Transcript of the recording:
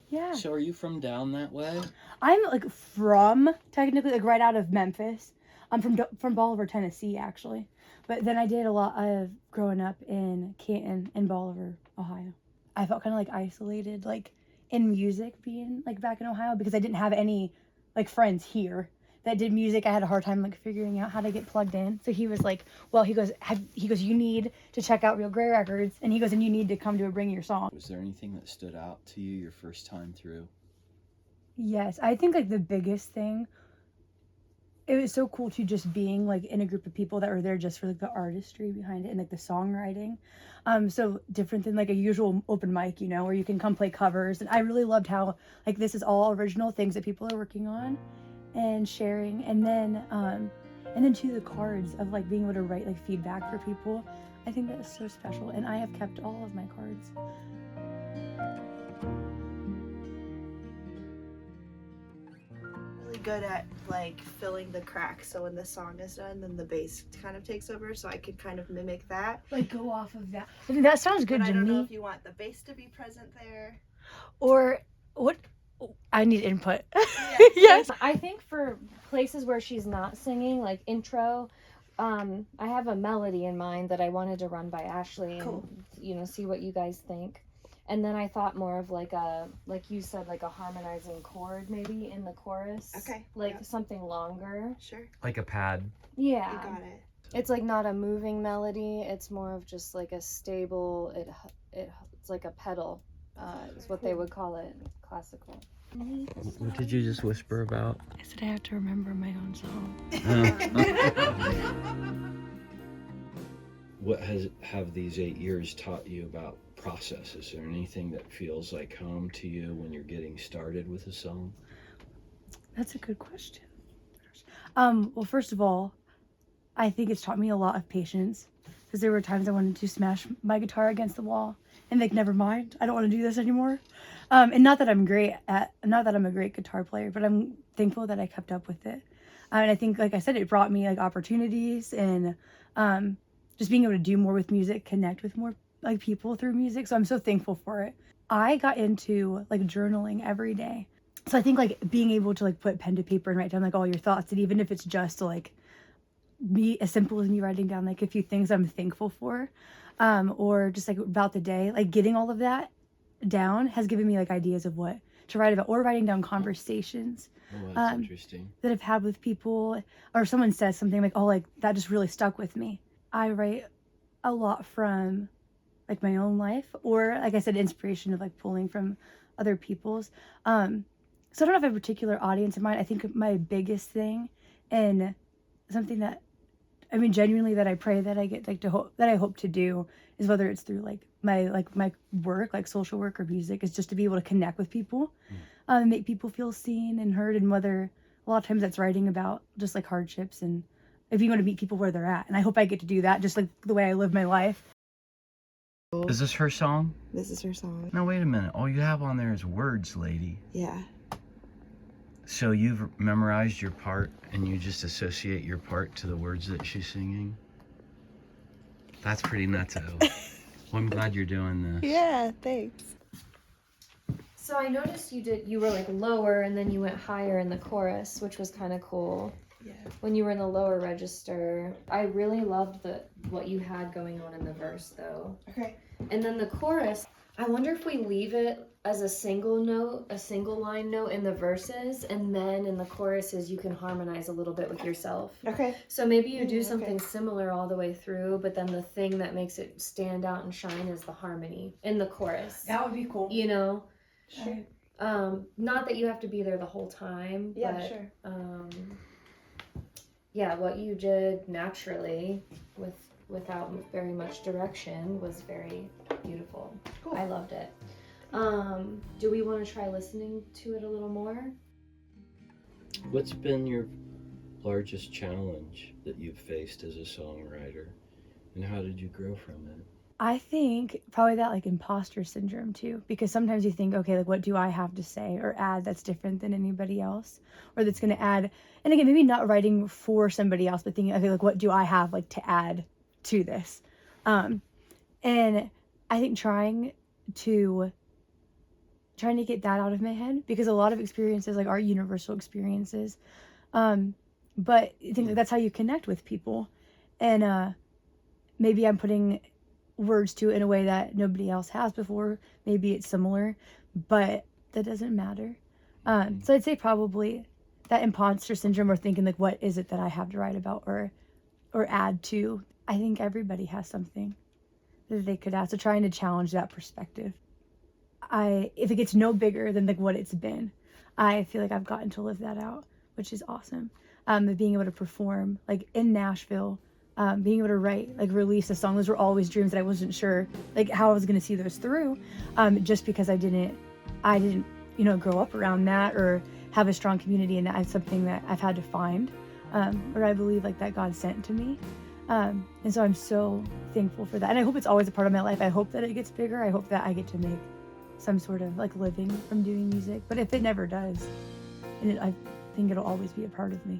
Yeah. So are you from down that way? I'm like from technically like right out of Memphis. I'm from Bolivar, Tennessee, actually. But then I did a lot of growing up in Canton and Bolivar, Ohio. I felt kind of like isolated, like in music, being like back in Ohio, because I didn't have any like friends here that did music. I had a hard time like figuring out how to get plugged in. So he was like, well, he goes, you need to check out REALGREY Records, and he goes, and you need to come to a Bring Your Song. Was there anything that stood out to you your first time through? Yes, I think like the biggest thing, it was so cool to just being like in a group of people that were there just for like the artistry behind it and like the songwriting. So different than like a usual open mic, you know, where you can come play covers. And I really loved how like this is all original things that people are working on and sharing. And then to the cards of like being able to write like feedback for people. I think that is so special. And I have kept all of my cards. Good at like filling the cracks, so when the song is done then the bass kind of takes over, so I could kind of mimic that, Like go off of that. I think that sounds good but to I don't me. know if you want the bass to be present there Or what? I need input. Yeah. Yes. I think for places where she's not singing, like intro, I have a melody in mind that I wanted to run by Ashlee Cool. and, you know, see what you guys think. And then I thought more of like like you said, like a harmonizing chord maybe in the chorus. Okay. Like Yep. something longer. Sure. Like a pad. Yeah. You got it. It's like not a moving melody. It's more of just like a stable, it's like a pedal, is what they would call it, classical. What did you just whisper about? I said I have to remember my own song. What have these 8 years taught you about process? Is there anything that feels like home to you when you're getting started with a song? That's a good question. Well, first of all, I think it's taught me a lot of patience, because there were times I wanted to smash my guitar against the wall and like, never mind, I don't want to do this anymore. And not that I'm a great guitar player, but I'm thankful that I kept up with it. And I think, like I said, it brought me like opportunities and just being able to do more with music, connect with more like people through music. So I'm so thankful for it. I got into like journaling every day. So I think like being able to like put pen to paper and write down like all your thoughts, and even if it's just like as simple as me writing down like a few things I'm thankful for, or just like about the day, like getting all of that down has given me like ideas of what to write about, or writing down conversations Oh, that's interesting. that I've had with people, or someone says something like, oh, like that just really stuck with me. I write a lot from like my own life, or like I said, inspiration of like pulling from other people's. So I don't have a particular audience in mind. I think my biggest thing, and something that, I mean, genuinely that I pray that I get like that I hope to do, is whether it's through like my work, like social work or music, is just to be able to connect with people, and make people feel seen and heard. And whether a lot of times that's writing about just like hardships, and if you want to meet people where they're at. And I hope I get to do that, just like the way I live my life. Is this her song? This is her song. No, wait a minute. All you have on there is words, lady. Yeah. So you've memorized your part and you just associate your part to the words that she's singing? That's pretty nutso. Well, I'm glad you're doing this. Yeah, thanks. So I noticed you were like lower and then you went higher in the chorus, which was kind of cool. Yeah. When you were in the lower register, I really loved what you had going on in the verse though. Okay. And then the chorus, I wonder if we leave it as a single line note in the verses, and then in the choruses you can harmonize a little bit with yourself. Okay. So maybe you do something okay. similar all the way through, but then the thing that makes it stand out and shine is the harmony in the chorus. That would be cool. You know? Sure. Not that you have to be there the whole time, Yeah, but sure. Yeah, what you did naturally without very much direction was very beautiful. Cool. I loved it. Do we want to try listening to it a little more? What's been your largest challenge that you've faced as a songwriter, and how did you grow from it? I think probably that like imposter syndrome too, because sometimes you think, okay, like what do I have to say or add that's different than anybody else, or that's going to add, and again, maybe not writing for somebody else, but thinking, okay, like what do I have like to add to this? And I think trying to trying to get that out of my head, because a lot of experiences like are universal experiences. But I think that's how you connect with people. And maybe I'm putting words to it in a way that nobody else has before. Maybe it's similar, but that doesn't matter. So I'd say probably that imposter syndrome, or thinking like, what is it that I have to write about or add to? I think everybody has something that they could add. So trying to challenge that perspective. If it gets no bigger than like what it's been, I feel like I've gotten to live that out, which is awesome. Being able to perform like in Nashville, being able to write, like release a song, those were always dreams that I wasn't sure like how I was going to see those through, just because I didn't, you know, grow up around that or have a strong community, and that's something that I've had to find, or I believe like that God sent to me. And so I'm so thankful for that. And I hope it's always a part of my life. I hope that it gets bigger. I hope that I get to make some sort of like living from doing music. But if it never does, I think it'll always be a part of me.